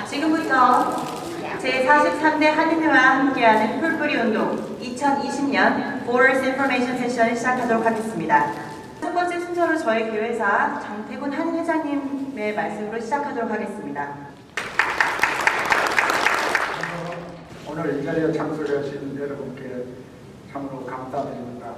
지금부터 제43대 한인회와 함께하는 풀뿌리 운동 2020년 Borders Information 세션을 시작하도록 하겠습니다. 첫 번째 순서로 저희 교회사 장태군 한인회장님의 말씀으로 시작하도록 하겠습니다. 오늘 이 자리에 참석하신 여러분께 참으로 감사드립니다.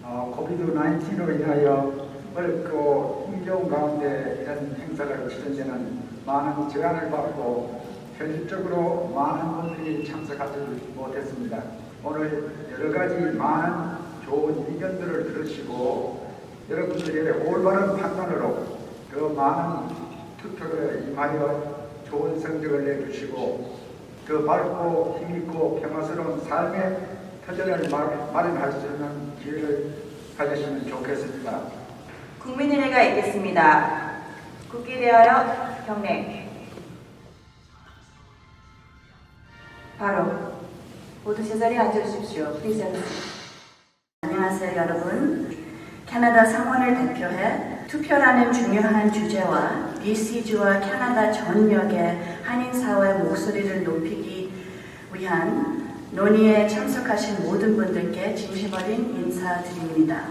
코비드-19로 인하여 어렵고 힘겨운 가운데 이런 행사를 치러지는 많은 제한을 받고 현실적으로 많은 분들이 참석하지 못했습니다. 오늘 여러 가지 많은 좋은 의견들을 들으시고 여러분들의 올바른 판단으로 그 많은 투표에 임하여 좋은 성적을 내주시고 더 밝고 힘있고 평화스러운 삶의 터전을 마련할 수 있는 기회를 가지시면 좋겠습니다. 국민의례가 있겠습니다. 굳게 대하여 경례. 바로 모두 제자리에 앉아주십시오. Please have a seat. 안녕하세요 여러분. 캐나다 상원을 대표해 투표라는 중요한 주제와 BC주와 캐나다 전역의 한인사회 목소리를 높이기 위한 논의에 참석하신 모든 분들께 진심 어린 인사드립니다.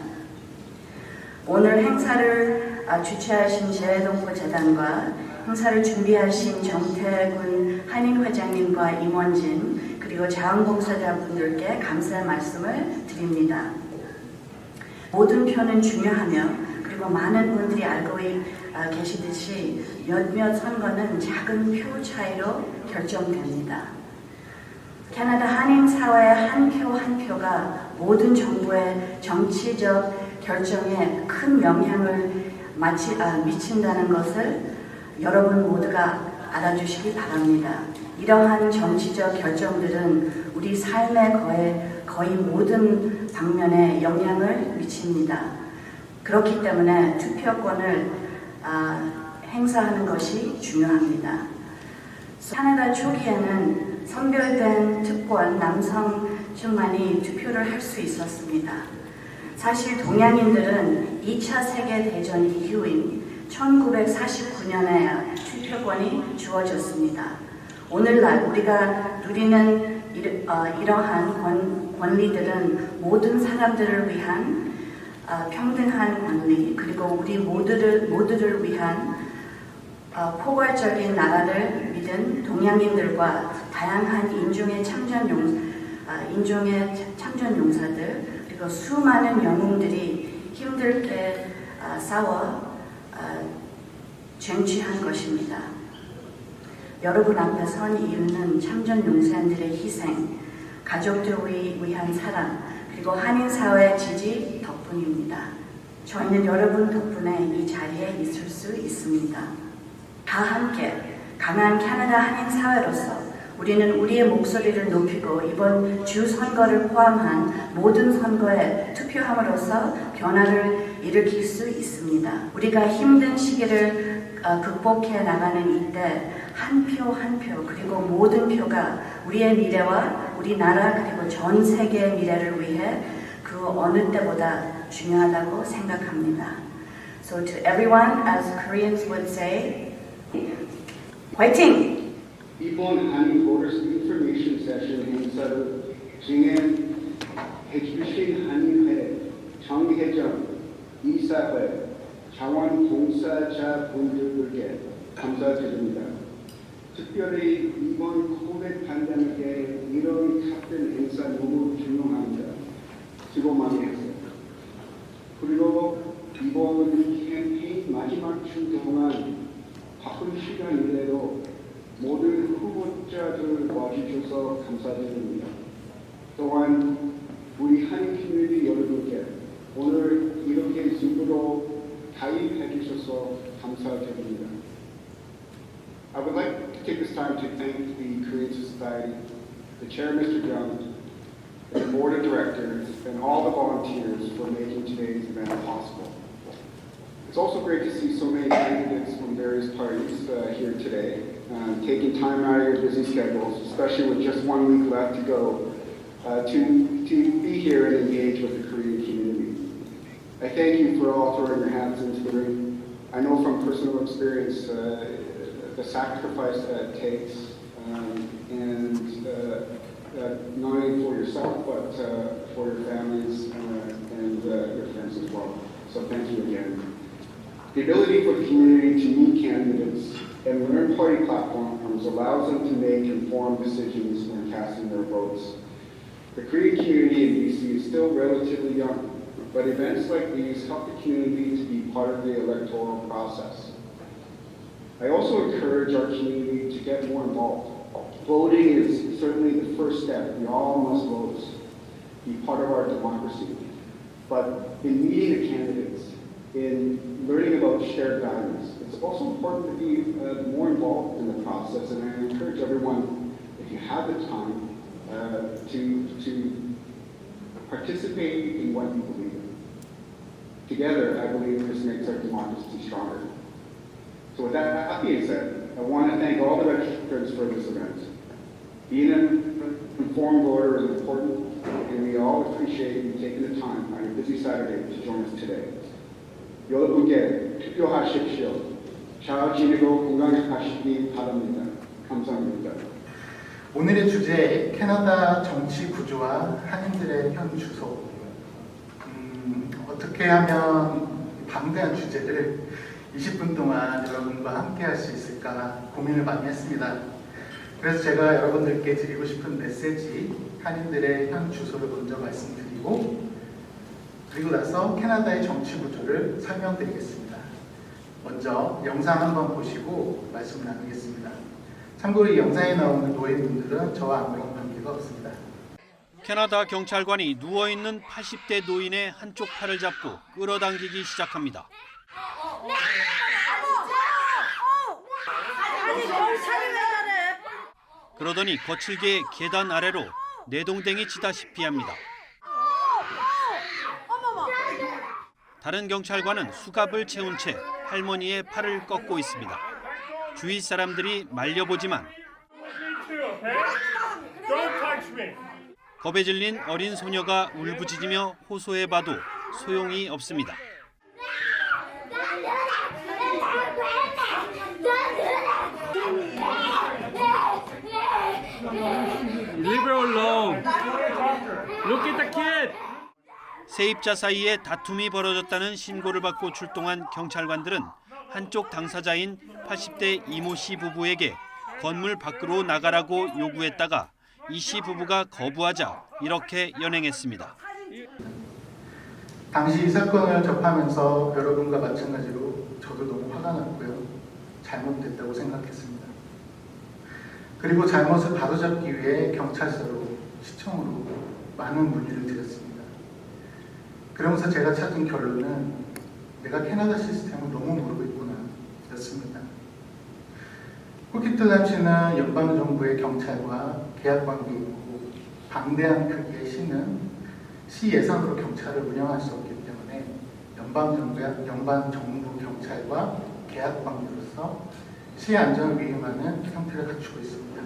오늘 행사를 주최하신 재동포 재단과 행사를 준비하신 정태군 한인회장님과 임원진 그리고 자원봉사자분들께 감사의 말씀을 드립니다. 모든 표는 중요하며 그리고 많은 분들이 알고 계시듯이 몇몇 선거는 작은 표 차이로 결정됩니다. 캐나다 한인사회의 한 표 한 표가 모든 정부의 정치적 결정에 큰 영향을 미친다는 것을 여러분 모두가 알아주시기 바랍니다. 이러한 정치적 결정들은 우리 삶의 거의 모든 방면에 영향을 미칩니다. 그렇기 때문에 투표권을 행사하는 것이 중요합니다. 캐나다 초기에는 선별된 특권 남성층만이 투표를 할 수 있었습니다. 사실 동양인들은 2차 세계대전 이후인 1949년에 투표권이 주어졌습니다. 오늘날 우리가 누리는 이러한 권리들은 모든 사람들을 위한 평등한 권리 그리고 우리 모두를 위한 포괄적인 나라를 믿은 동양인들과 다양한 인종의 참전 용사들 그리고 수많은 영웅들이 힘들게 싸워 쟁취한 것입니다. 여러분 앞에 선 이유는 참전 용사들의 희생, 가족들을 위한 사랑, 그리고 한인사회의 지지 덕분입니다. 저희는 여러분 덕분에 이 자리에 있을 수 있습니다. 다 함께 강한 캐나다 한인사회로서 우리는 우리의 목소리를 높이고 이번 주 선거를 포함한 모든 선거에 투표함으로써 변화를 일으킬 수 있습니다. 우리가 힘든 시기를 극복해 나가는 이때 한 표 한 표 그리고 모든 표가 우리의 미래와 우리나라 그리고 전 세계의 미래를 위해 그 어느 때보다 중요하다고 생각합니다. So to everyone, as Koreans would say, 화이팅! 이번 한인 Borders Information Session 행사를 진행해주신 한인회, 정회장, 이사회, 자원봉사자분들께 감사드립니다. 특별히 이번 코비드 팬데믹에 이런 같은 행사 너무 중요합니다. 수고 많이 했어요. 그리고 이번 캠페인 마지막 주 동안 바쁜 시간인데도 모든 후보자들 와주셔서 감사드립니다. 또한 우리 한인 커뮤니티 여러분께 오늘 이렇게 줌으로 가입해 주셔서 감사드립니다. I would like to take this time to thank the Korean Society, the Chair, Mr. Young, and the Board of Directors, and all the volunteers for making today's event possible. It's also great to see so many candidates from various parties here today, taking time out of your busy schedules, especially with just 1 week left to go, to be here and engage with the Korean community. I thank you for all throwing your hats into the ring. I know from personal experience the sacrifice that it takes, and not only for yourself, but for your families and your friends as well. So thank you again. The ability for the community to meet candidates and learn party platforms allows them to make informed decisions when casting their votes. The Korean community in BC is still relatively young, but events like these help the community to be part of the electoral process. I also encourage our community to get more involved. Voting is certainly the first step. We all must vote, be part of our democracy. But in meeting the candidates, in learning about shared values, it's also important to be more involved in the process. And I encourage everyone, if you have the time, to participate in what you believe in. Together, I believe this makes our democracy stronger. So with that being said, I want to thank all the registrants for this event. Being an informed voter is important, and we all appreciate you taking the time on your busy Saturday to join us today. 여러분께 투표하십시오. 잘 지내고 건강히 가시기 바랍니다. 감사합니다. 오늘의 주제, 캐나다 정치 구조와 한인들의 현 주소. 어떻게 하면 방대한 주제를 20분 동안 여러분과 함께 할 수 있을까 고민을 많이 했습니다. 그래서 제가 여러분들께 드리고 싶은 메시지, 한인들의 현 주소를 먼저 말씀드리고, 그리고 나서 캐나다의 정치 구조를 설명드리겠습니다. 먼저 영상 한번 보시고 말씀을 나누겠습니다. 참고로 이 영상에 나오는 노인분들은 저와 아무런 관계가 없습니다. 캐나다 경찰관이 누워있는 80대 노인의 한쪽 팔을 잡고 끌어당기기 시작합니다. 그러더니 거칠게 계단 아래로 내동댕이 치다시피 합니다. 다른 경찰관은 수갑을 채운 채 할머니의 팔을 꺾고 있습니다. 주위 사람들이 말려보지만 겁에 질린 어린 소녀가 울부짖으며 호소해봐도 소용이 없습니다. Leave her alone. Look at the kid. 세입자 사이에 다툼이 벌어졌다는 신고를 받고 출동한 경찰관들은 한쪽 당사자인 80대 이모 씨 부부에게 건물 밖으로 나가라고 요구했다가 이 씨 부부가 거부하자 이렇게 연행했습니다. 당시 이 사건을 접하면서 여러분과 마찬가지로 저도 너무 화가 났고요. 잘못됐다고 생각했습니다. 그리고 잘못을 바로잡기 위해 경찰서로, 시청으로 많은 문의를 드렸습니다. 그러면서 제가 찾은 결론은 내가 캐나다 시스템을 너무 모르고 있구나 였습니다. 쿠키틀람 시는 연방정부의 경찰과 계약관계가 있고 방대한 크기의 시는 시 예산으로 경찰을 운영할 수 없기 때문에 연방정부 경찰과 계약관계로서 시 안전을 위임하는 형태를 갖추고 있습니다.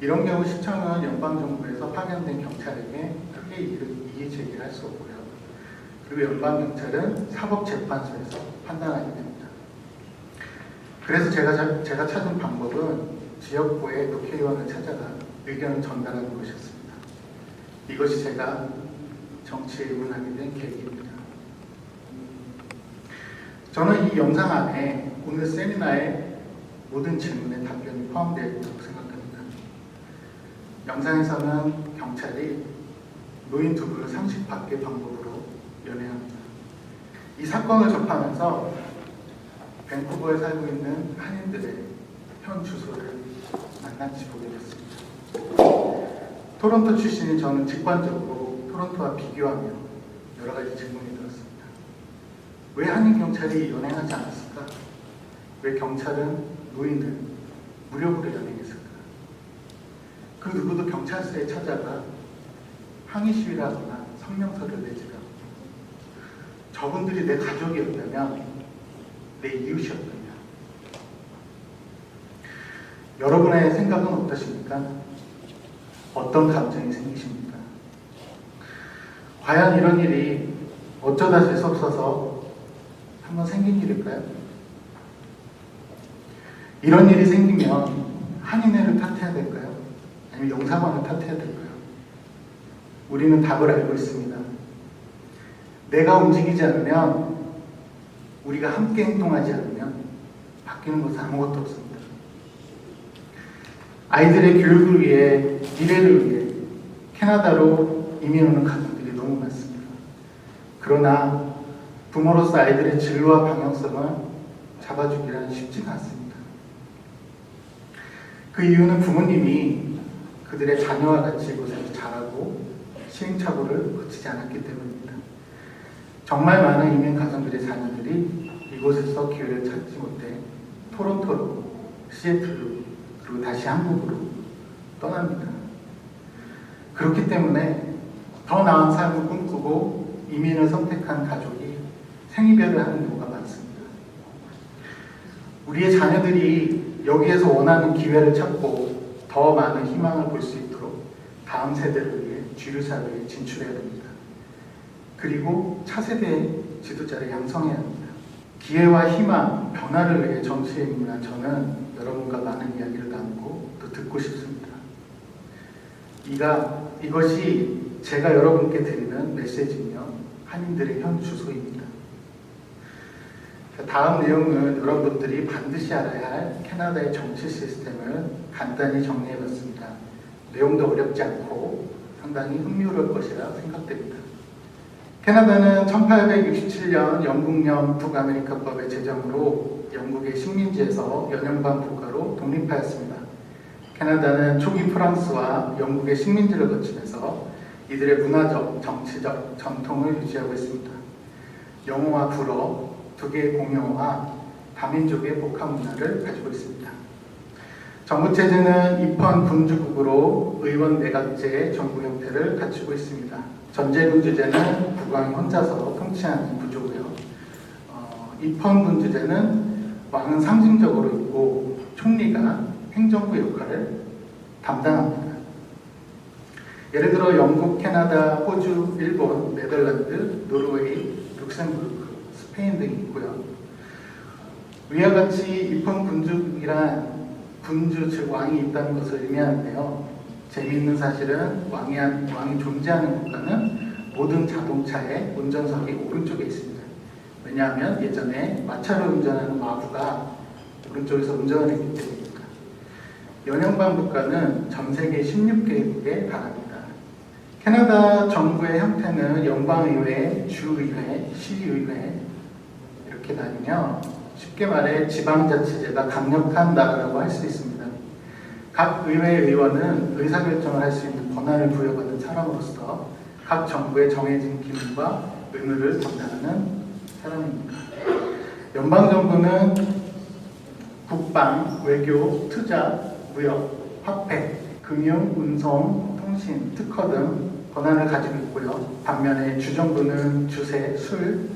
이런 경우 시청은 연방정부에서 파견된 경찰에게 크게 이의 제기를 할 수 없고요. 그리고 연방경찰은 사법재판소에서 판단하게 됩니다. 그래서 제가 찾은 방법은 지역구의 국회의원을 찾아가 의견을 전달하는 것이었습니다. 이것이 제가 정치에 입문하게 된 계기입니다. 저는 이 영상 안에 오늘 세미나의 모든 질문에 답변이 포함되어 있다고 생각합니다. 영상에서는 경찰이 노인 두 분을 상식 밖의 방법으로 연행합니다. 이 사건을 접하면서 밴쿠버에 살고 있는 한인들의 현 주소를 낱낱이 보게 됐습니다. 토론토 출신인 저는 직관적으로 토론토와 비교하며 여러 가지 질문이 들었습니다. 왜 한인 경찰이 연행하지 않았을까? 왜 경찰은 노인을 무력으로 연행했을까? 그 누구도 경찰서에 찾아가 항의 시위를 하거나 성명서를 내지 않고 저분들이 내 가족이었다면, 내 이웃이었다면 여러분의 생각은 어떠십니까? 어떤 감정이 생기십니까? 과연 이런 일이 어쩌다 재수없어서 한번 생긴 일일까요? 이런 일이 생기면 한인회를 탓해야 될까요? 아니면 영사관을 탓해야 될까요? 우리는 답을 알고 있습니다. 내가 움직이지 않으면, 우리가 함께 행동하지 않으면 바뀌는 것은 아무것도 없습니다. 아이들의 교육을 위해, 미래를 위해 캐나다로 이민 오는 가정들이 너무 많습니다. 그러나 부모로서 아이들의 진로와 방향성을 잡아주기란 쉽지가 않습니다. 그 이유는 부모님이 그들의 자녀와 같이 이곳에서 자라고 시행착오를 거치지 않았기 때문입니다. 정말 많은 이민 가정들의 자녀들이 이곳에서 기회를 찾지 못해 토론토로, 시애틀로, 그리고 다시 한국으로 떠납니다. 그렇기 때문에 더 나은 삶을 꿈꾸고 이민을 선택한 가족이 생이별을 하는 경우가 많습니다. 우리의 자녀들이 여기에서 원하는 기회를 찾고 더 많은 희망을 볼 수 있도록 다음 세대를 위해 주류사회에 진출해야 됩니다. 그리고 차세대의 지도자를 양성해야 합니다. 기회와 희망, 변화를 위해 정치에 입문한 저는 여러분과 많은 이야기를 나누고 또 듣고 싶습니다. 이것이 제가 여러분께 드리는 메시지이며 한인들의 현 주소입니다. 다음 내용은 여러분들이 반드시 알아야 할 캐나다의 정치 시스템을 간단히 정리해봤습니다. 내용도 어렵지 않고 상당히 흥미로울 것이라 생각됩니다. 캐나다는 1867년 영국령 북아메리카법의 제정으로 영국의 식민지에서 연연방 국가로 독립하였습니다. 캐나다는 초기 프랑스와 영국의 식민지를 거치면서 이들의 문화적, 정치적 전통을 유지하고 있습니다. 영어와 불어, 두 개의 공용어와 다민족의 복합 문화를 가지고 있습니다. 정부체제는 입헌 군주국으로 의원 내각제의 정부 형태를 갖추고 있습니다. 전제군주제는 국왕이 혼자서 통치하는 구조고요. 입헌 군주제는 왕은 상징적으로 있고 총리가 행정부 역할을 담당합니다. 예를 들어 영국, 캐나다, 호주, 일본, 네덜란드, 노르웨이, 룩셈부르크, 스페인 등이 있고요. 위와 같이 입헌 군주국이란 군주 즉 왕이 있다는 것을 의미하는데요. 재미있는 사실은 왕이 존재하는 국가는 모든 자동차의 운전석이 오른쪽에 있습니다. 왜냐하면 예전에 마차를 운전하는 마부가 오른쪽에서 운전을 했기 때문입니다. 연연방 국가는 전 세계 16개국에 달합니다. 캐나다 정부의 형태는 연방의회, 주의회, 시의회 이렇게 나뉘며 쉽게 말해 지방자치제가 강력한 나라라고 할 수 있습니다. 각 의회 의원은 의사결정을 할 수 있는 권한을 부여받은 사람으로서 각 정부의 정해진 기능과 의무를 담당하는 사람입니다. 연방정부는 국방, 외교, 투자, 무역, 화폐, 금융, 운송, 통신, 특허 등 권한을 가지고 있고요. 반면에 주정부는 주세, 술,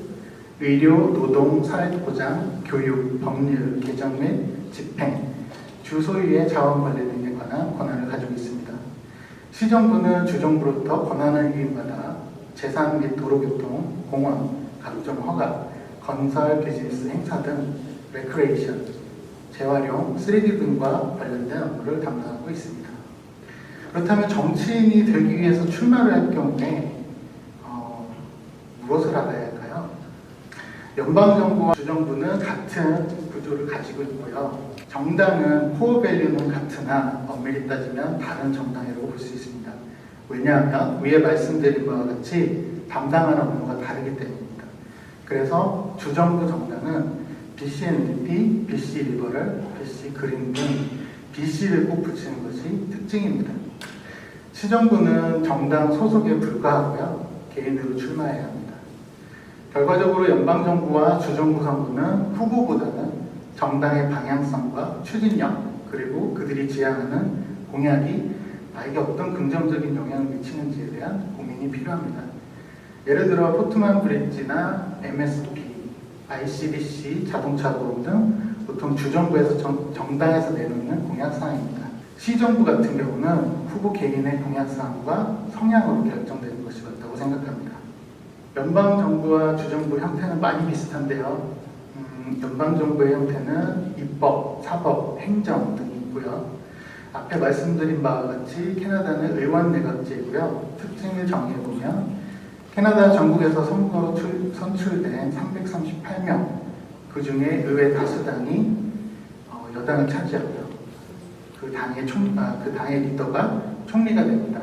의료, 노동, 사회보장, 교육, 법률, 개정 및 집행, 주 소유의 자원 관리 등에 관한 권한을 가지고 있습니다. 시정부는 주정부로부터 권한을 위임받아 재산 및 도로교통, 공원, 각종 허가, 건설, 비즈니스 행사 등 레크레이션, 재활용, 3D 등과 관련된 업무를 담당하고 있습니다. 그렇다면 정치인이 되기 위해서 출마를 할 경우에 무엇을 알아야 할까요? 연방정부와 주정부는 같은 구조를 가지고 있고요. 정당은 코어 밸류는 같으나 엄밀히 따지면 다른 정당이라고 볼 수 있습니다. 왜냐하면 위에 말씀드린 바와 같이 담당하는 업무가 다르기 때문입니다. 그래서 주정부 정당은 BC-NDP, BC-리버럴, BC-그린 등 BC를 꼭 붙이는 것이 특징입니다. 시정부는 정당 소속에 불과하고요. 개인으로 출마해야 합니다. 결과적으로 연방정부와 주정부 선거는 후보보다는 정당의 방향성과 추진력 그리고 그들이 지향하는 공약이 나에게 어떤 긍정적인 영향을 미치는지에 대한 고민이 필요합니다. 예를 들어 포트만 브릿지나 MSP, ICBC, 자동차 보험 등 보통 주정부에서 정당에서 내놓는 공약사항입니다. 시정부 같은 경우는 후보 개인의 공약사항과 성향으로 결정되는 것이 맞다고 생각합니다. 연방정부와 주정부 형태는 많이 비슷한데요. 연방정부의 형태는 입법, 사법, 행정 등이 있고요. 앞에 말씀드린 바와 같이 캐나다는 의원내각제이고요. 특징을 정리해보면 캐나다 전국에서 선거 선출된 338명, 그 중에 의회 다수당이 여당을 차지하고요. 그 당의 리더가 총리가 됩니다.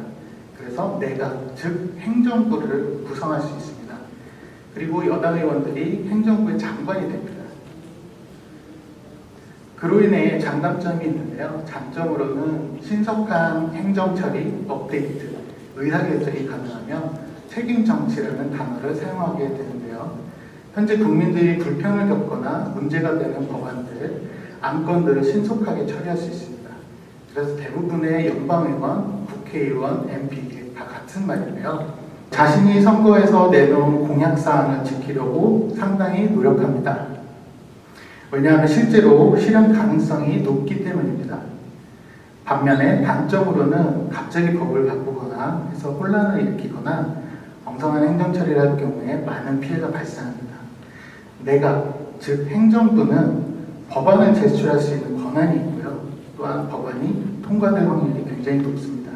그래서 내각, 즉 행정부를 구성할 수 있습니다. 그리고 여당 의원들이 행정부의 장관이 됩니다. 그로 인해 장단점이 있는데요. 장점으로는 신속한 행정처리, 업데이트, 의사결정이 가능하며 책임 정치라는 단어를 사용하게 되는데요. 현재 국민들이 불편을 겪거나 문제가 되는 법안들, 안건들을 신속하게 처리할 수 있습니다. 그래서 대부분의 연방의원, 국회의원, MP 다 같은 말인데요. 자신이 선거에서 내놓은 공약사항을 지키려고 상당히 노력합니다. 왜냐하면 실제로 실현 가능성이 높기 때문입니다. 반면에 단점으로는 갑자기 법을 바꾸거나 해서 혼란을 일으키거나 엉성한 행정처리를 할 경우에 많은 피해가 발생합니다. 내각, 즉 행정부는 법안을 제출할 수 있는 권한이 있고요. 또한 법안이 통과될 확률이 굉장히 높습니다.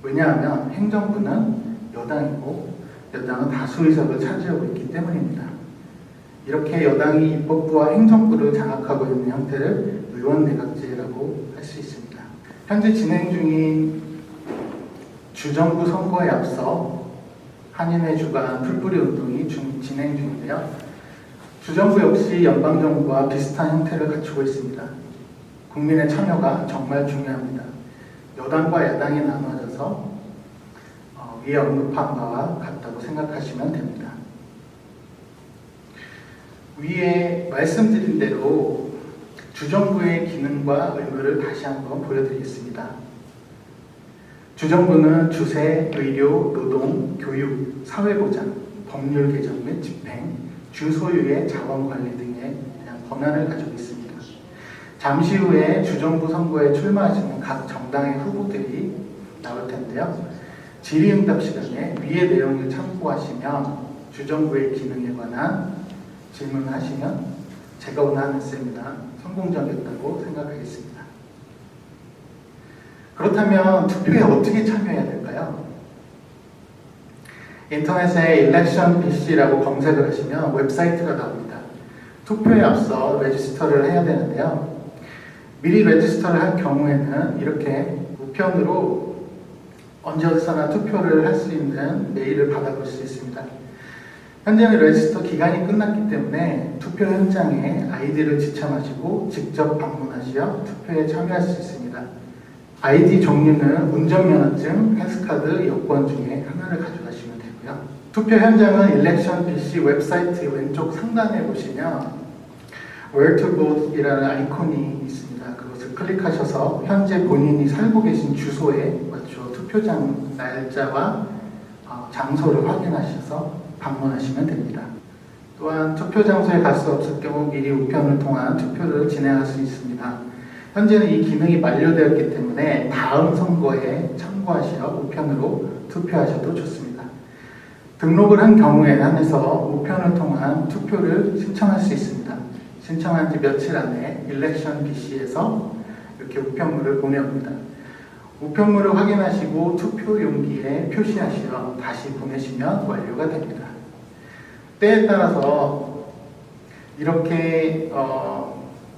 왜냐하면 행정부는 여당이고 여당은 다수 의석을 차지하고 있기 때문입니다. 이렇게 여당이 입법부와 행정부를 장악하고 있는 형태를 의원내각제라고 할 수 있습니다. 현재 진행 중인 주정부 선거에 앞서 한인회 주관 풀뿌리 운동이 진행 중인데요. 주정부 역시 연방정부와 비슷한 형태를 갖추고 있습니다. 국민의 참여가 정말 중요합니다. 여당과 야당이 나눠져서 위에 언급한 바와 같다고 생각하시면 됩니다. 위에 말씀드린 대로 주정부의 기능과 의무를 다시 한번 보여드리겠습니다. 주정부는 주세, 의료, 노동, 교육, 사회보장, 법률 개정 및 집행, 주소유의 자원관리 등에 대한 권한을 가지고 있습니다. 잠시 후에 주정부 선거에 출마하시는 각 정당의 후보들이 나올 텐데요. 질의응답 시간에 위의 내용을 참고하시면 주정부의 기능에 관한 질문을 하시면 제가 원하는 세미나 성공적이었다고 생각하겠습니다. 그렇다면 투표에 어떻게 참여해야 될까요? 인터넷에 일렉션 BC라고 검색을 하시면 웹사이트가 나옵니다. 투표에 앞서 레지스터를 해야 되는데요. 미리 레지스터를 할 경우에는 이렇게 우편으로 언제 어디서나 투표를 할 수 있는 메일을 받아볼 수 있습니다. 현재는 레지스터 기간이 끝났기 때문에 투표 현장에 아이디를 지참하시고 직접 방문하시어 투표에 참여할 수 있습니다. 아이디 종류는 운전면허증, 패스카드, 여권 중에 하나를 가져가시면 되고요. 투표 현장은 일렉션 BC 웹사이트 왼쪽 상단에 보시면 Where to Vote이라는 아이콘이 있습니다. 그것을 클릭하셔서 현재 본인이 살고 계신 주소에 맞춰 투표장 날짜와 장소를 확인하셔서 방문하시면 됩니다. 또한 투표 장소에 갈 수 없을 경우 미리 우편을 통한 투표를 진행할 수 있습니다. 현재는 이 기능이 만료되었기 때문에 다음 선거에 참고하시어 우편으로 투표하셔도 좋습니다. 등록을 한 경우에 한해서 우편을 통한 투표를 신청할 수 있습니다. 신청한 지 며칠 안에 일렉션 BC에서 이렇게 우편물을 보내옵니다. 우편물을 확인하시고 투표 용기에 표시하시어 다시 보내시면 완료가 됩니다. 때에 따라서 이렇게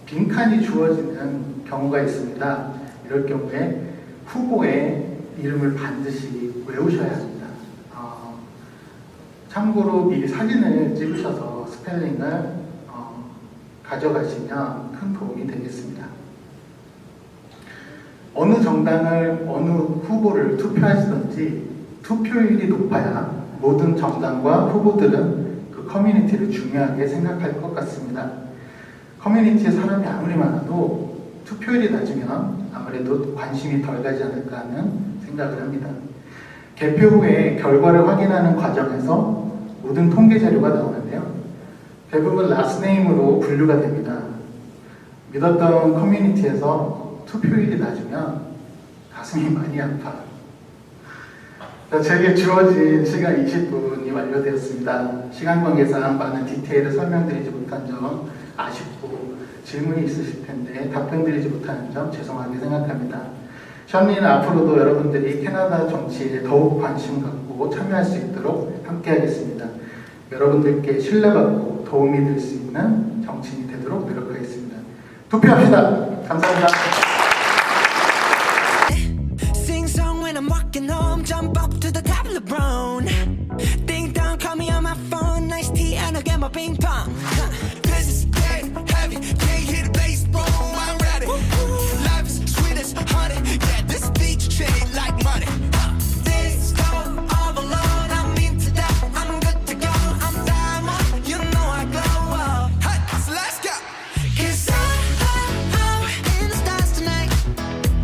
빈칸이 주어지는 경우가 있습니다. 이럴 경우에 후보의 이름을 반드시 외우셔야 합니다. 참고로 미리 사진을 찍으셔서 스펠링을 가져가시면 큰 도움이 되겠습니다. 어느 정당을, 어느 후보를 투표하시든지 투표율이 높아야 모든 정당과 후보들은 그 커뮤니티를 중요하게 생각할 것 같습니다. 커뮤니티에 사람이 아무리 많아도 투표율이 낮으면 아무래도 관심이 덜 가지 않을까 하는 생각을 합니다. 개표 후에 결과를 확인하는 과정에서 모든 통계 자료가 나오는데요. 대부분 라스트네임으로 분류가 됩니다. 믿었던 커뮤니티에서 투표율이 낮으면 가슴이 많이 아파. 제게 주어진 시간 20분이 완료되었습니다. 시간 관계상 많은 디테일을 설명드리지 못한 점 아쉽고 질문이 있으실 텐데 답변드리지 못하는 점 죄송하게 생각합니다. 션리는 앞으로도 여러분들이 캐나다 정치에 더욱 관심 갖고 참여할 수 있도록 함께하겠습니다. 여러분들께 신뢰받고 도움이 될 수 있는 정치인이 되도록 노력하겠습니다. 투표합시다. 감사합니다. Sing song when I'm walking home, jump up to the top of the brown. Ding dong, call me on my phone, nice tea and I'll get my ping pong. This is dead heavy, can't hear the bass, boom, I'm ready. Life is sweet as honey, yeah, this beach chain like money. This go all alone, I'm into that, I'm good to go, I'm diamond, you know I glow. Hey, so let's go. 'Cause I'm in the stars tonight,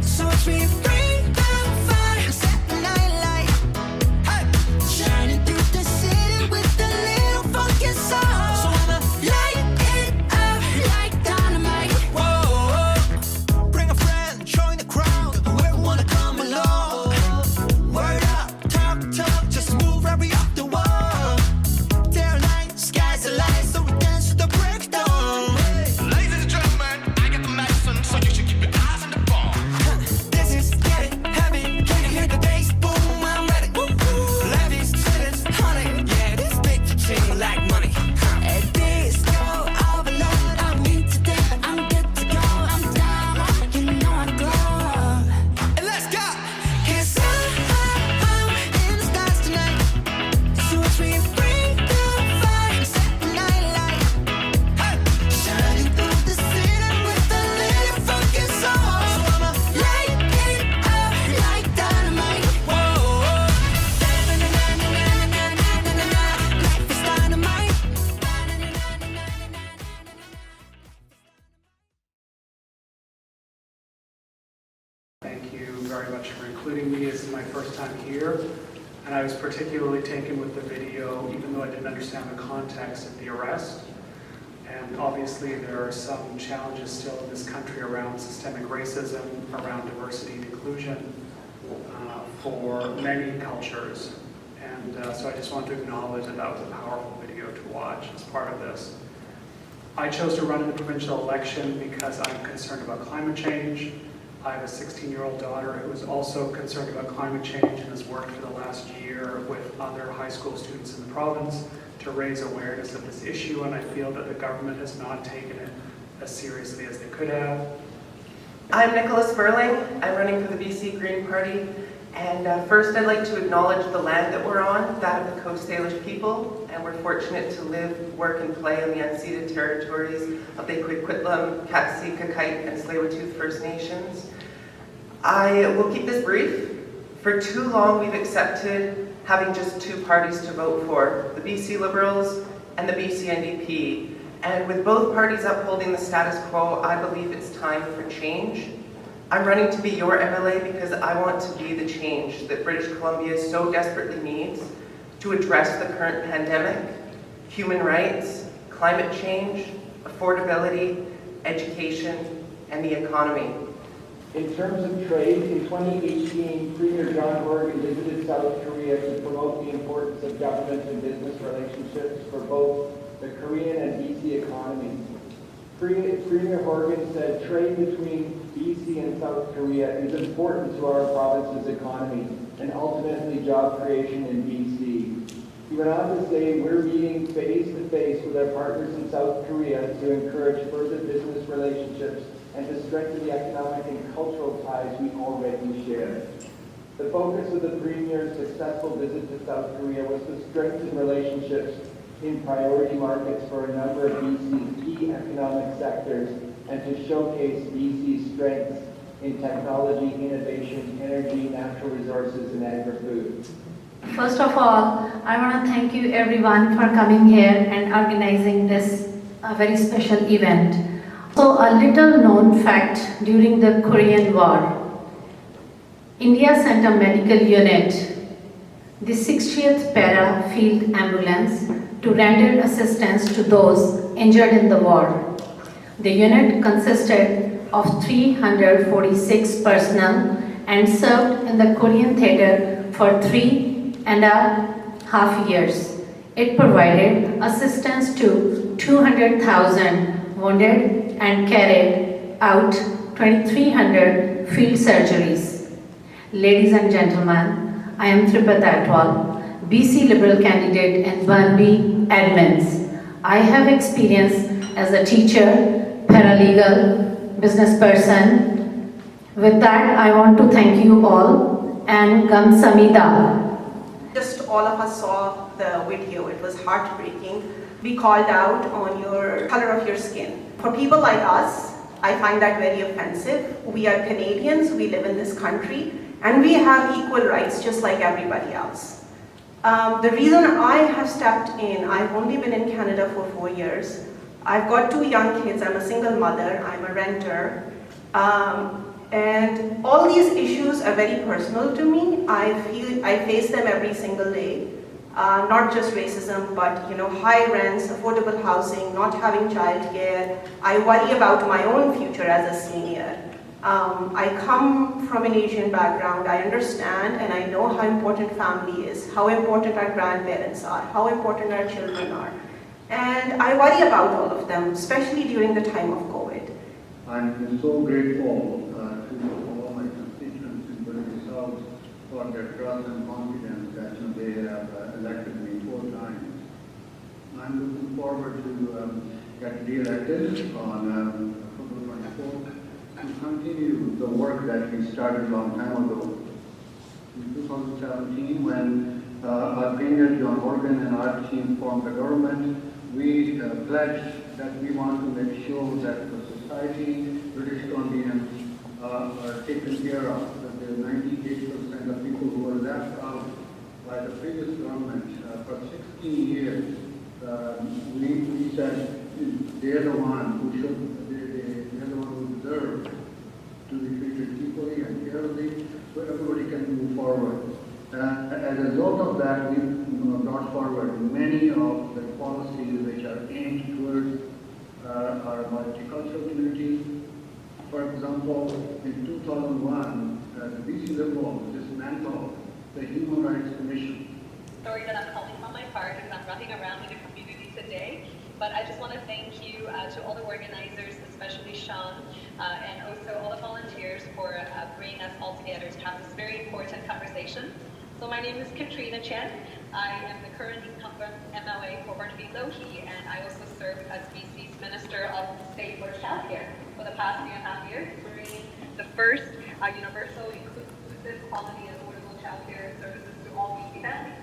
so watch me bring the fire, set the night light. Hey, shining through the city with a little funky soul. So I'ma light it up like dynamite. Whoa, bring a friend, join the crowd, whoever wanna come along. Word up, talk, just move right off the wall. Day or night, sky's the light, so we dance to the break of dawn. Ladies and gentlemen, I got the medicine, so you should keep your eyes on the ball. This is getting heavy, can you hear the bass? Boom, I'm ready. Life is sweet as honey, yeah, this bitch chain like money. At this go overload, I'm into that, I'm good to go, I'm down, you know I glow. And let's go, 'cause I'm in the stars tonight, so watch me bring the fire, set the night light. Hey, shining through the city with a little funky soul. So I'ma light it up like dynamite. Whoa, life is dynamite. Thank you very much for including me. This is my first time here, and I was particularly taken with the video, even though I didn't understand the context of the arrest. And obviously there are some challenges still in this country around systemic racism, around diversity and inclusion for many cultures. And so I just want to acknowledge that that was a powerful video to watch as part of this. I chose to run in the provincial election because I'm concerned about climate change. I have a 16-year-old daughter who is also concerned about climate change and has worked for the last year with other high school students in the province to raise awareness of this issue, and I feel that the government has not taken it as seriously as they could have. I'm Nicola Sperling. I'm running for the BC Green Party. And first I'd like to acknowledge the land that we're on, that of the Coast Salish people. And we're fortunate to live, work and play on the unceded territories of the Coquitlam, Katsi, Kakite and Tsleil-Waututh First Nations. I will keep this brief. For too long we've accepted having just two parties to vote for, the BC Liberals and the BC NDP. And with both parties upholding the status quo, I believe it's time for change. I'm running to be your MLA because I want to be the change that British Columbia so desperately needs to address the current pandemic, human rights, climate change, affordability, education, and the economy. In terms of trade, in 2018, Premier John Horgan visited South Korea to promote the importance of government and business relationships for both the Korean and BC economies. Premier Horgan said trade between BC and South Korea is important to our province's economy and ultimately job creation in BC. He went on to say we're meeting face to face with our partners in South Korea to encourage further business relationships and to strengthen the economic and cultural ties we already share. The focus of the Premier's successful visit to South Korea was to strengthen relationships in priority markets for a number of BC's key economic sectors and to showcase BC's strengths in technology, innovation, energy, natural resources, and agri-food. First of all, I want to thank you everyone for coming here and organizing this very special event. So a little known fact, during the Korean War, India sent a medical unit, the 60th Para Field Ambulance, to render assistance to those injured in the war. The unit consisted of 346 personnel and served in the Korean theater for 3.5 years. It provided assistance to 200,000 wounded, and carried out 2,300 field surgeries. Ladies and gentlemen, I am Tripata Atwal, BC Liberal candidate in Burnaby Admins. I have experience as a teacher, paralegal, business person. With that, I want to thank you all and Gamsamida. Just all of us saw the video. It was heartbreaking. We called out on your color of your skin. For people like us, I find that very offensive. We are Canadians, we live in this country, and we have equal rights just like everybody else. The reason I have stepped in, I've only been in Canada for 4 years. I've got 2 young kids, I'm a single mother, I'm a renter. And all these issues are very personal to me. I face them every single day. Not just racism, but high rents, affordable housing, not having childcare. I worry about my own future as a senior. I come from an Asian background. I understand and I know how important family is, how important our grandparents are, how important our children are. And I worry about all of them, especially during the time of COVID. I'm so grateful to all my constituents in Burnaby South for their trust and confidence that they have elected me 4 times. I'm looking forward to get re-elected on October 24th to continue the work that we started a long time ago. In 2017, when our Premier John Horgan and our team formed the government, we pledged that we want to make sure that the society, British Columbians, are taken care of, that the 98% of people who were left out by the previous government for 16 years, we said they're the one who they're the one who deserve to be treated equally and fairly, so everybody can move forward. As a result of that, we brought forward many of the policies which are aimed towards our multicultural community. For example, in 2001, the BC Liberals dismantled the Human Rights Commission. Sorry that I'm calling on my part because I'm running around in the community today, but I just want to thank you to all the organizers, especially Sean, and also all the volunteers for bringing us all together to have this very important conversation. So my name is Katrina Chen. I am the current incumbent MLA for Burnaby Lohi, and I also serve as BC's Minister of State for Childcare for the past 3.5 years, bringing the first universal, inclusive, quality, and affordable childcare services to all BC families.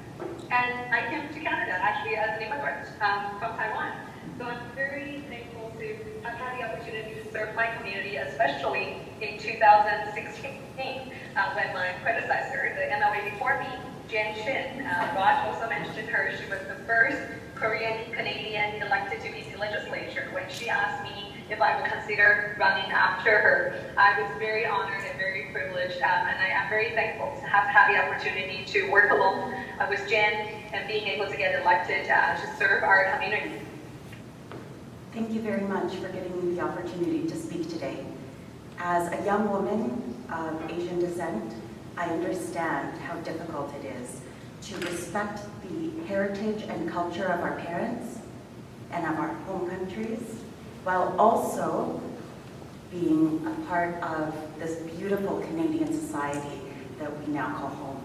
And I came to Canada actually as an immigrant from Taiwan. So I'm very thankful to have had the opportunity to serve my community, especially in 2016, when my predecessor, the MLA before me, Jen Shin, Raj also mentioned her, she was the first Korean Canadian elected to BC legislature. When she asked me if I would consider running after her, I was very honored and very privileged, and I am very thankful to have had the opportunity to work along with Jen and being able to get elected to serve our community. Thank you very much for giving me the opportunity to speak today. As a young woman of Asian descent, I understand how difficult it is to respect the heritage and culture of our parents and of our home countries, while also being a part of this beautiful Canadian society that we now call home.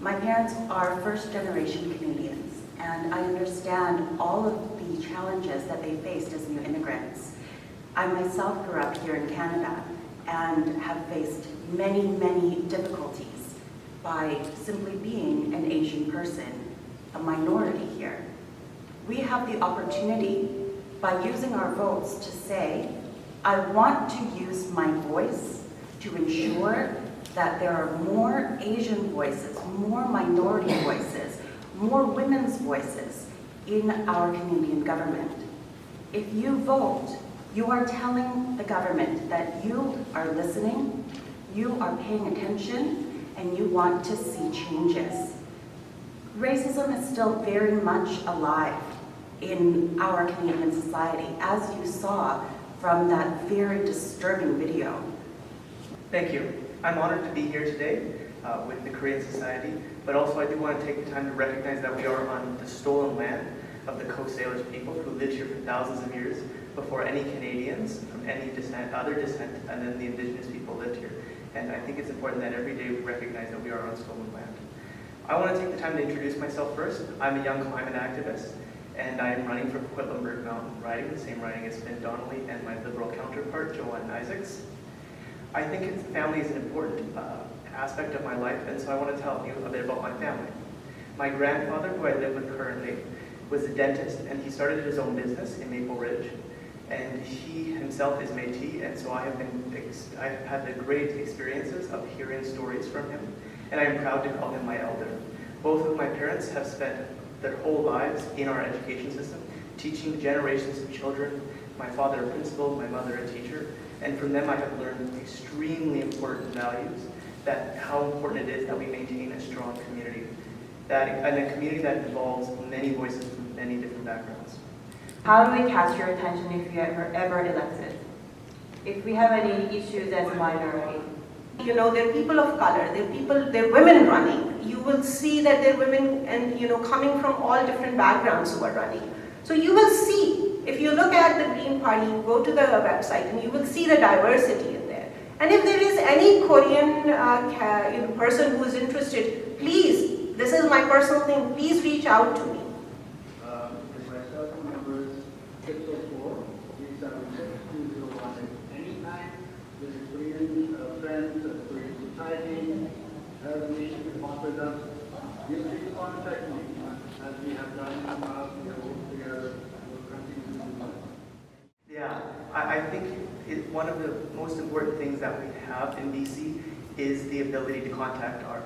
My parents are first-generation Canadians, and I understand all of the challenges that they faced as new immigrants. I myself grew up here in Canada and have faced many, many difficulties by simply being an Asian person, a minority here. We have the opportunity by using our votes to say, I want to use my voice to ensure that there are more Asian voices, more minority voices, more women's voices in our Canadian government. If you vote, you are telling the government that you are listening, you are paying attention, and you want to see changes. Racism is still very much alive in our Canadian society, as you saw from that very disturbing video. Thank you. I'm honored to be here today with the Korean Society, but also I do want to take the time to recognize that we are on the stolen land of the Coast Salish people who lived here for thousands of years. before any Canadians from any other descent, and then the Indigenous people lived here. And I think it's important that every day we recognize that we are on stolen land. I want to take the time to introduce myself first. I'm a young climate activist, and I am running for Coquitlam Mountain riding, the same riding as Finn Donnelly and my Liberal counterpart, Joanne Isaacs. I think family is an important aspect of my life, and so I want to tell you a bit about my family. My grandfather, who I live with currently, was a dentist, and he started his own business in Maple Ridge. And he himself is Métis, and so I've had the great experiences of hearing stories from him, and I am proud to call him my elder. Both of my parents have spent their whole lives in our education system, teaching generations of children. My father a principal, my mother a teacher, and from them I have learned extremely important values, that how important it is that we maintain a strong community, and a community that involves many voices from many different backgrounds. How do we catch your attention if you are ever elected? If we have any issues as a minority? You know, there are people of color, there are women running. You will see that there are women and, you know, coming from all different backgrounds who are running. So you will see, if you look at the Green Party, you go to the website and you will see the diversity in there. And if there is any Korean person who is interested, please, this is my personal thing, please reach out to me. Myself and members 604 376 2018. Anytime there's a Korean friends, a Korean society, has an issue to talk with us, feel free to contact me. As we have done in the past, we have worked together, we'll continue to do that. Yeah, I think one of the most important things that we have in BC is the ability to contact our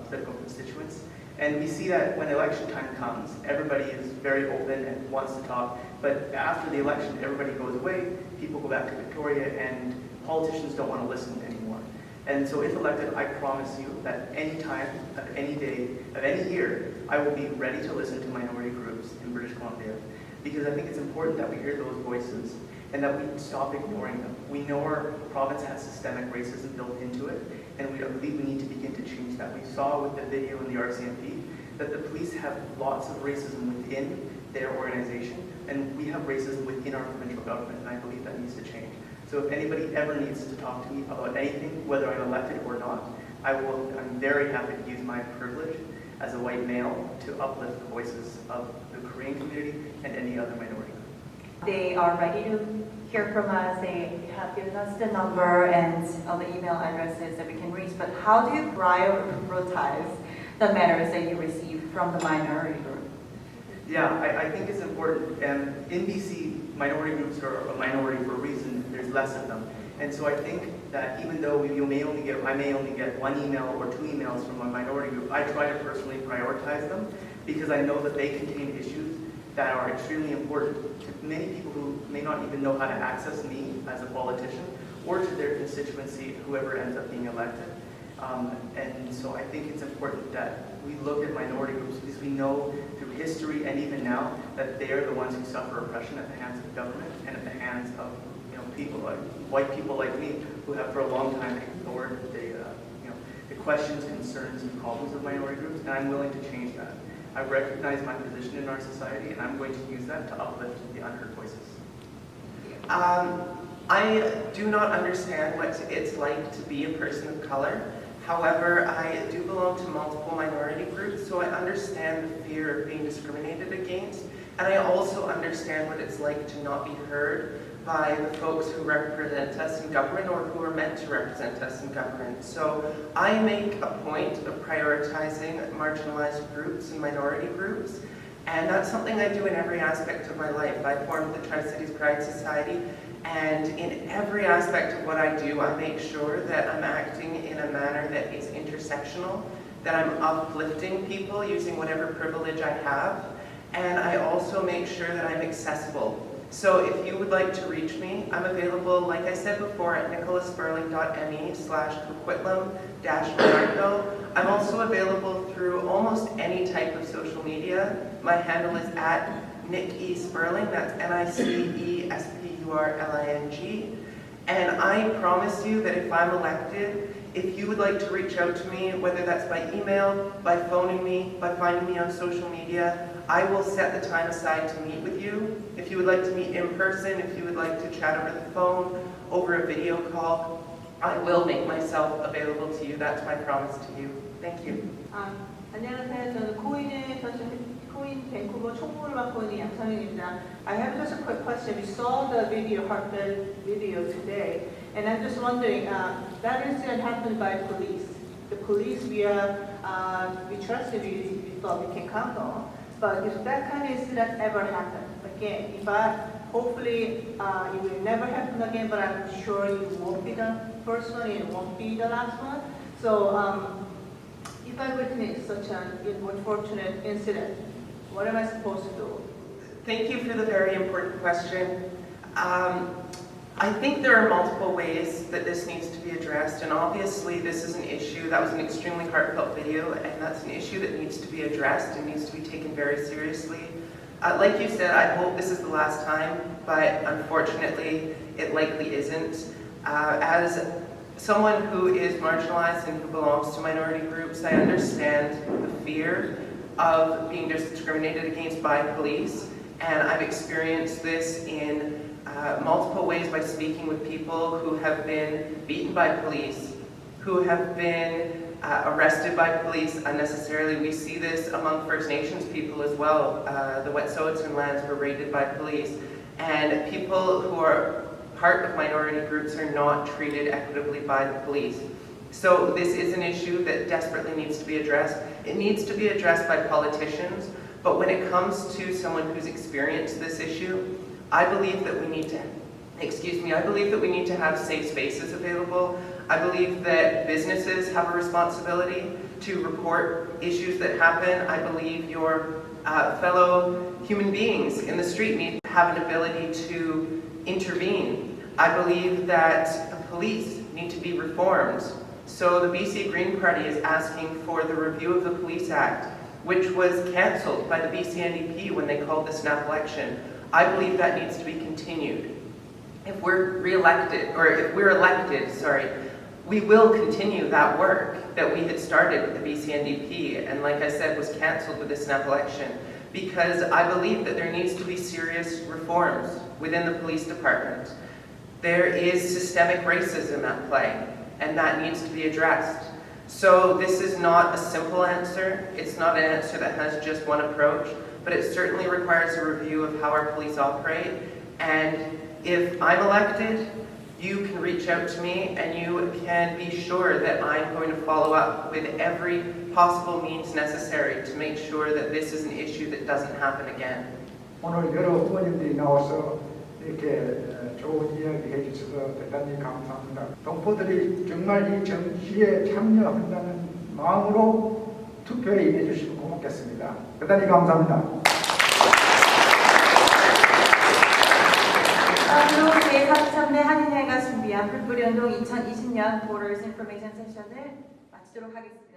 political constituents. And we see that when election time comes, everybody is very open and wants to talk, but after the election, everybody goes away, people go back to Victoria, and politicians don't want to listen anymore. And so if elected, I promise you that any time, of any day, of any year, I will be ready to listen to minority groups in British Columbia, because I think it's important that we hear those voices and that we stop ignoring them. We know our province has systemic racism built into it, and we believe we need to begin to change that. We saw with the video in the RCMP that the police have lots of racism within their organization, and we have racism within our provincial government, and I believe that needs to change. So if anybody ever needs to talk to me about anything, whether I'm elected or not, I'm very happy to use my privilege as a white male to uplift the voices of the Korean community and any other minority. They are ready to hear from us. They have given us the number and all the email addresses that we can reach. But how do you prioritize the matters that you receive from the minority group? Yeah, I think it's important. And in BC, minority groups are a minority for a reason. There's less of them. And so I think that even though I may only get one email or two emails from a minority group, I try to personally prioritize them because I know that they contain issues that are extremely important to many people who may not even know how to access me as a politician or to their constituency, whoever ends up being elected. And so I think it's important that we look at minority groups because we know through history and even now that they are the ones who suffer oppression at the hands of government and at the hands of people like white people like me who have for a long time ignored the questions, concerns, and problems of minority groups, and I'm willing to change that. I recognize my position in our society, and I'm going to use that to uplift the unheard voices. I do not understand what it's like to be a person of color. However, I do belong to multiple minority groups, so I understand the fear of being discriminated against, and I also understand what it's like to not be heard by the folks who represent us in government or who are meant to represent us in government. So I make a point of prioritizing marginalized groups and minority groups, and that's something I do in every aspect of my life. I formed the Tri-Cities Pride Society, and in every aspect of what I do, I make sure that I'm acting in a manner that is intersectional, that I'm uplifting people using whatever privilege I have, and I also make sure that I'm accessible. So if you would like to reach me, I'm available, like I said before, at nicholasburling.me/Coquitlam-Monarchville. I'm also available through almost any type of social media. My handle is at Nick E. Sperling, that's NICESPURLING. And I promise you that if I'm elected, If you would like to reach out to me, whether that's by email, by phoning me, by finding me on social media, I will set the time aside to meet with you. If you would like to meet in person, if you would like to chat over the phone, over a video call, I will make myself available to you. That's my promise to you. Thank you. 안녕하세요. 저는 코인 밴쿠버 총무를 맡고 있는 양상윤입니다. I have just a quick question. We saw the video, heartfelt video today, and I'm just wondering, that incident happened by police. The police we trusted, we thought we can count on. But if that kind of incident ever happened, again, hopefully it will never happen again, but I'm sure it won't be the first one, it won't be the last one. So if I witness such an unfortunate incident, what am I supposed to do? Thank you for the very important question. I think there are multiple ways that this needs to be addressed, and obviously this is an issue, that was an extremely heartfelt video, and that's an issue that needs to be addressed and needs to be taken very seriously. Like you said, I hope this is the last time, but unfortunately it likely isn't. As someone who is marginalized and who belongs to minority groups, I understand the fear of being discriminated against by police, and I've experienced this in multiple ways by speaking with people who have been beaten by police, who have been arrested by police unnecessarily. We see this among First Nations people as well. The Wet'suwet'en lands were raided by police, and people who are part of minority groups are not treated equitably by the police. So this is an issue that desperately needs to be addressed. It needs to be addressed by politicians, but when it comes to someone who's experienced this issue, I believe that we need to have safe spaces available. I believe that businesses have a responsibility to report issues that happen. I believe your fellow human beings in the street need to have an ability to intervene. I believe that the police need to be reformed. So the BC Green Party is asking for the review of the Police Act, which was cancelled by the BC NDP when they called the snap election. I believe that needs to be continued. If we're elected, we will continue that work that we had started with the BC NDP, and like I said, was cancelled with the snap election, because I believe that there needs to be serious reforms within the police department. There is systemic racism at play, and that needs to be addressed. So this is not a simple answer. It's not an answer that has just one approach, but it certainly requires a review of how our police operate. And if I'm elected, you can reach out to me and you can be sure that I'm going to follow up with every possible means necessary to make sure that this is an issue that doesn't happen again. 오늘 여러 후보님들이 나와서 이렇게 좋은 이야기 해주셔서 대단히 감사합니다. 동포들이 정말 이 정치에 참여한다는 마음으로 투표에 임해주시면 고맙겠습니다. 대단히 감사합니다. 다음으로 제43대 한인회가 준비한 풀뿌리운동 2020년 Borders Information 세션을 마치도록 하겠습니다.